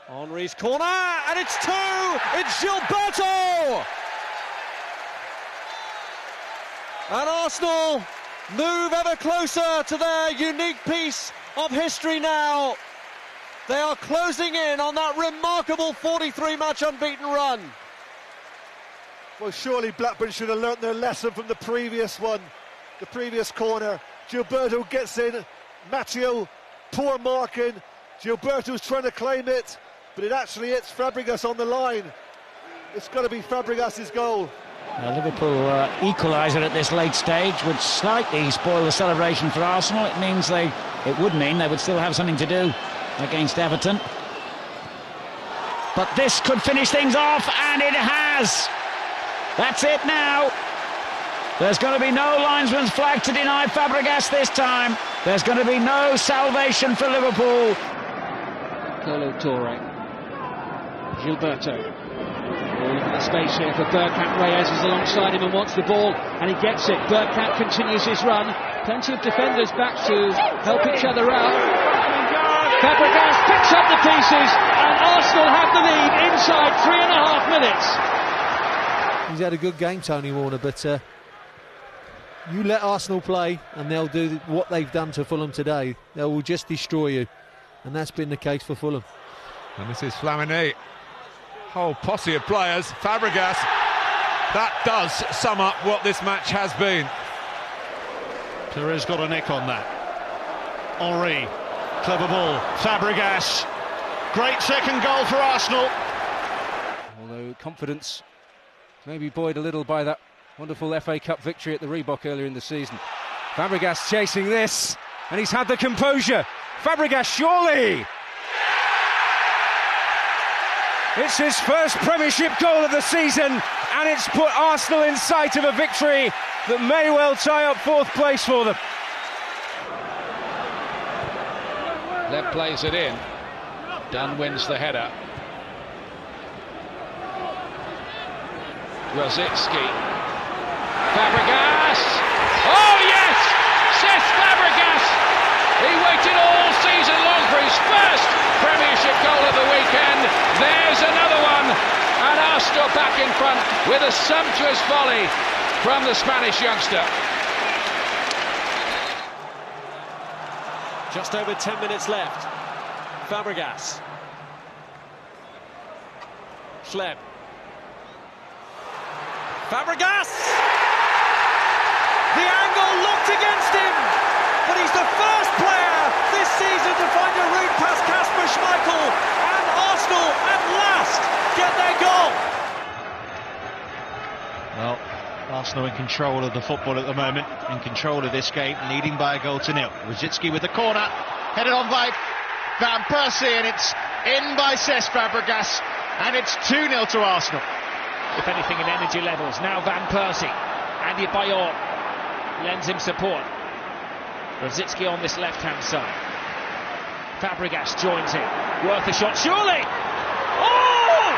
Henry's corner, and it's two! It's Gilberto! And Arsenal move ever closer to their unique piece of history now. They are closing in on that remarkable 43-match unbeaten run. Well, surely Blackburn should have learnt their lesson from the previous one, the previous corner. Gilberto gets in, Matteo, poor marking. Gilberto's trying to claim it, but it actually hits Fabregas on the line. It's got to be Fabregas' goal. A Liverpool equaliser at this late stage would slightly spoil the celebration for Arsenal. It would mean they would still have something to do against Everton. But this could finish things off, and it has. That's it now. There's going to be no linesman's flag to deny Fabregas this time. There's going to be no salvation for Liverpool. Colo Torre. Gilberto. All over the space here for Bergkamp. Reyes is alongside him and wants the ball, and he gets it. Bergkamp continues his run. Plenty of defenders back to help each other out. Fabregas picks up the pieces, and Arsenal have the lead inside 3.5 minutes. He's had a good game, Tony Warner, but you let Arsenal play and they'll do what they've done to Fulham today. They will just destroy you, and that's been the case for Fulham. And this is Flamini. Whole posse of players. Fabregas. That does sum up what this match has been. Pires got a nick on that. Henry, clever ball. Fabregas. Great second goal for Arsenal. Although confidence maybe buoyed a little by that wonderful FA Cup victory at the Reebok earlier in the season. Fabregas chasing this, and he's had the composure. Fabregas, surely! It's his first Premiership goal of the season, and it's put Arsenal in sight of a victory that may well tie up fourth place for them. Lev plays it in. Dunn wins the header. Rosicky. Fabregas! Oh yes! Cesc Fabregas! He waited all season long for his first Premiership goal of the weekend. There's another one, and Arsenal back in front with a sumptuous volley from the Spanish youngster. Just over 10 minutes left. Fabregas. Schleb. Fabregas! The angle looked against him, but he's the first player this season to find a route past Kasper Schmeichel, and Arsenal at last get their goal. Well, Arsenal in control of the football at the moment, in control of this game, leading by a goal to nil. Rosicky with the corner, headed on by Van Persie, and it's in by Cesc Fabregas, and it's 2-0 to Arsenal. If anything, in energy levels. Now Van Persie. Andy Bayor lends him support. Rosicky on this left-hand side. Fabregas joins in. Worth a shot, surely! Oh!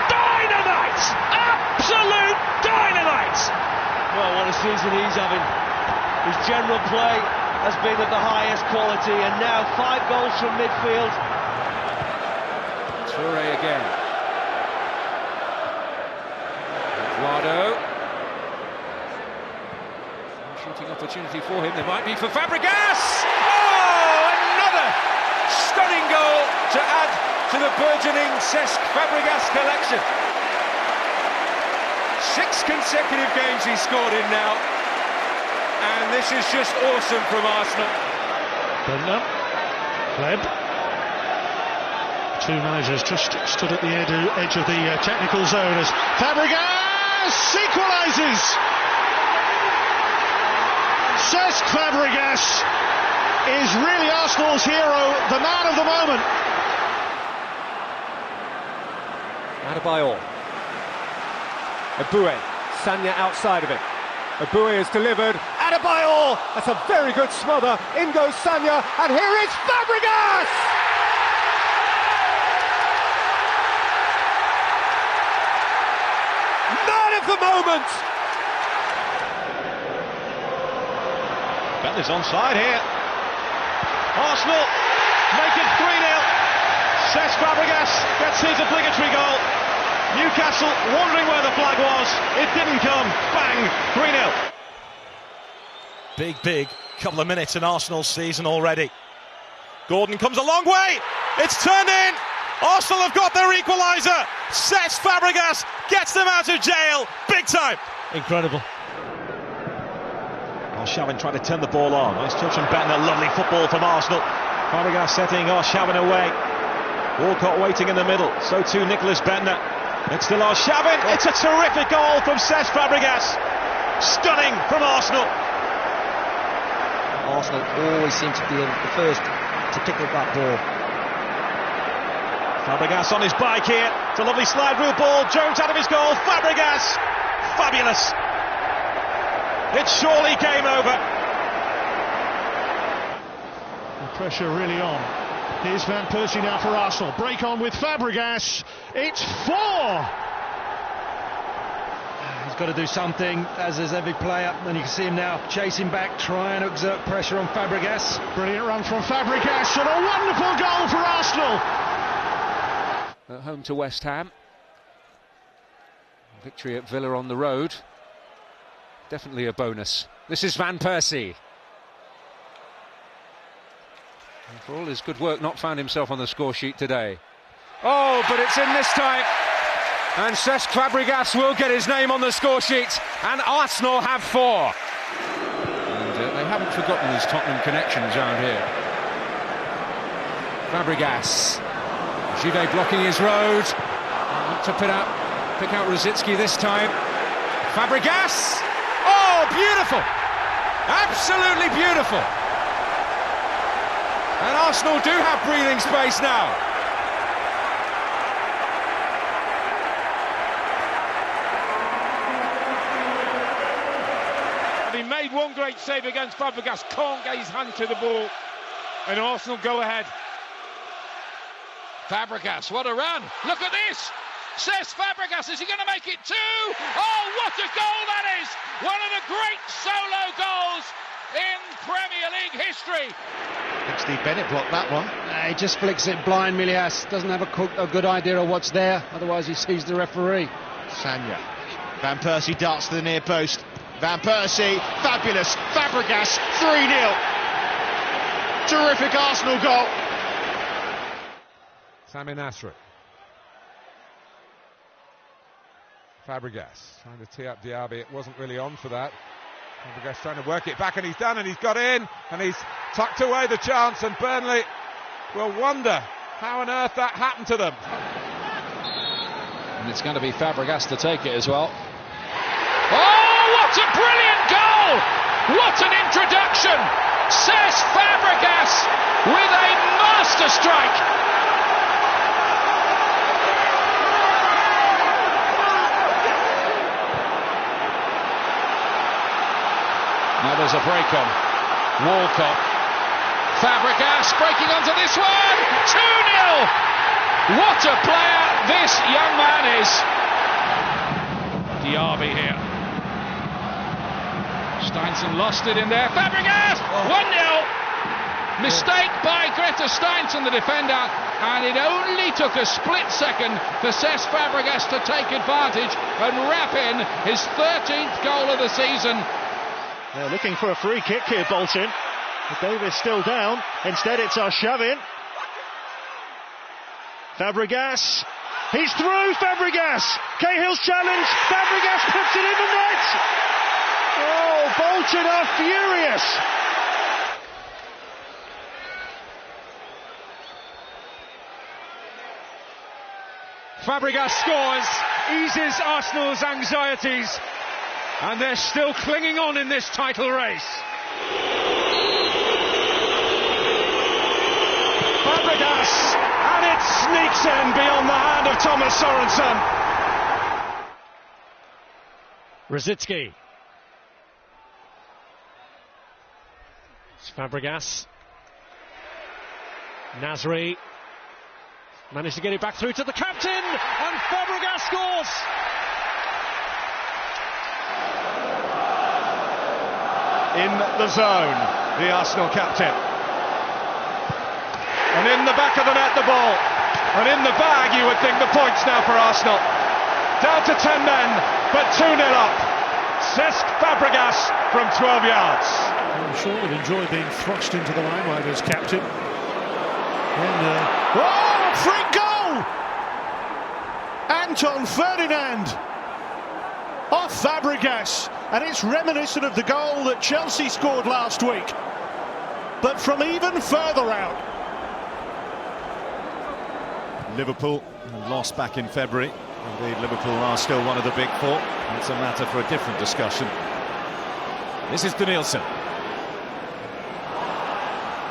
Dynamite! Absolute dynamite! Well, what a season he's having. His general play has been of the highest quality, and now 5 goals from midfield. Toure again. Eduardo. Shooting opportunity for him. There might be for Fabregas. Oh, another stunning goal to add to the burgeoning Cesc Fabregas collection. 6 consecutive games he's scored in now, and this is just awesome from Arsenal. Bergkamp. Kleb. Two managers just stood at the edge of the technical zone as Fabregas equalises. Cesc Fabregas is really Arsenal's hero, the man of the moment. Adebayor. Eboué. Sagna outside of it. Eboué is delivered. Adebayor! That's a very good smother. In goes Sagna, and here is Fabregas! Man of the moment! Bettler's onside here. Arsenal make it 3-0. Cesc Fabregas That's his obligatory goal. Newcastle wondering where the flag was. It didn't come. Bang, 3-0. Big couple of minutes in Arsenal's season already. Gordon comes a long way. It's turned in. Arsenal have got their equaliser. Cesc Fabregas gets them out of jail. Big time. Incredible. Arshavin trying to turn the ball on. Nice touch from Bentner. Lovely football from Arsenal. Fabregas setting Arshavin away. Walcott waiting in the middle. So too Nicholas Bentner. It's still Arshavin. It's a terrific goal from Cesc Fabregas. Stunning from Arsenal. Arsenal always seem to be the first to pick up that ball. Fabregas on his bike here. It's a lovely slide rule ball. Jones out of his goal. Fabregas. Fabulous. It's surely game over. The pressure really on. Here's Van Persie now for Arsenal. Break on with Fabregas. It's 4. He's got to do something, as is every player, and you can see him now chasing back, trying to exert pressure on Fabregas. Brilliant run from Fabregas and a wonderful goal for Arsenal. At home to West Ham. Victory at Villa on the road. Definitely a bonus. This is Van Persie. And for all his good work, not found himself on the score sheet today. Oh, but it's in this time. And Cesc Fabregas will get his name on the score sheet. And Arsenal have 4. And they haven't forgotten these Tottenham connections around here. Fabregas. Givet blocking his road. Not to pick out Rosicky this time. Fabregas. Oh, beautiful. Absolutely beautiful. And Arsenal do have breathing space now. He made one great save against Fabregas, can't get his hand to the ball, and Arsenal go ahead. Fabregas, what a run! Look at this! Cesc Fabregas, is he going to make it 2? Oh, what a goal that is! One of the great solo goals in Premier League history. Steve Bennett blocked that one. He just flicks it blind, Milias. Doesn't have a good idea of what's there, otherwise he sees the referee. Sanya. Van Persie darts to the near post. Van Persie, fabulous. Fabregas, 3-0. Terrific Arsenal goal. Sami Nasri. Fabregas trying to tee up Diaby. It wasn't really on for that. Fabregas trying to work it back, and he's done, and he's got in, and he's tucked away the chance, and Burnley will wonder how on earth that happened to them. And it's going to be Fabregas to take it as well. Oh, what a brilliant goal! What an introduction! Cesc Fabregas with a master strike. Now there's a break on. Walcott. Fabregas breaking onto this one. 2-0. What a player this young man is. Diaby here. Steinson lost it in there. Fabregas. 1-0. Mistake by Greta Steinson, the defender, and it only took a split second for Cesc Fabregas to take advantage and wrap in his 13th goal of the season. They're looking for a free kick here, Bolton. But Davis still down. Instead, it's Arshavin. Fabregas. He's through, Fabregas. Cahill's challenge. Fabregas puts it in the net. Oh, Bolton are furious. Fabregas scores, eases Arsenal's anxieties, and they're still clinging on in this title race. Fabregas, and it sneaks in beyond the hand of Thomas Sorensen. Rosicky. It's Fabregas. Nasri managed to get it back through to the captain, and Fabregas scores. In the zone, the Arsenal captain. And in the back of the net, the ball. And in the bag, you would think the points now for Arsenal. Down to 10 men, but 2-0 up. Cesc Fabregas from 12 yards. I'm sure would enjoy being thrust into the limelight as captain. And, free goal! Anton Ferdinand off Fabregas, and it's reminiscent of the goal that Chelsea scored last week, but from even further out. Liverpool lost back in February. Indeed, Liverpool are still one of the big four. It's a matter for a different discussion. This is Danielson.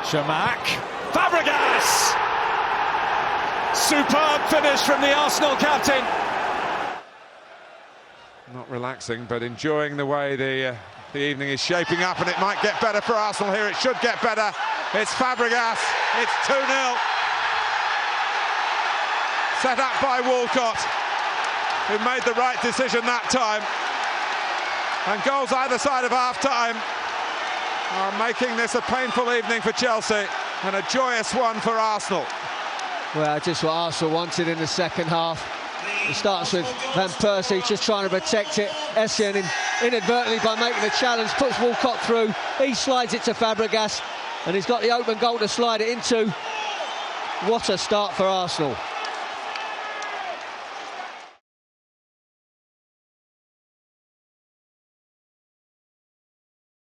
Shamak. Fabregas! Superb finish from the Arsenal captain. Not relaxing, but enjoying the way the evening is shaping up, and it might get better for Arsenal here. It should get better. It's Fabregas. It's 2-0. Set up by Walcott, who made the right decision that time. And goals either side of half-time are making this a painful evening for Chelsea and a joyous one for Arsenal. Well, just what Arsenal wanted in the second half. It starts with Van Persie just trying to protect it. Essien inadvertently by making the challenge, puts Walcott through. He slides it to Fabregas, and he's got the open goal to slide it into. What a start for Arsenal.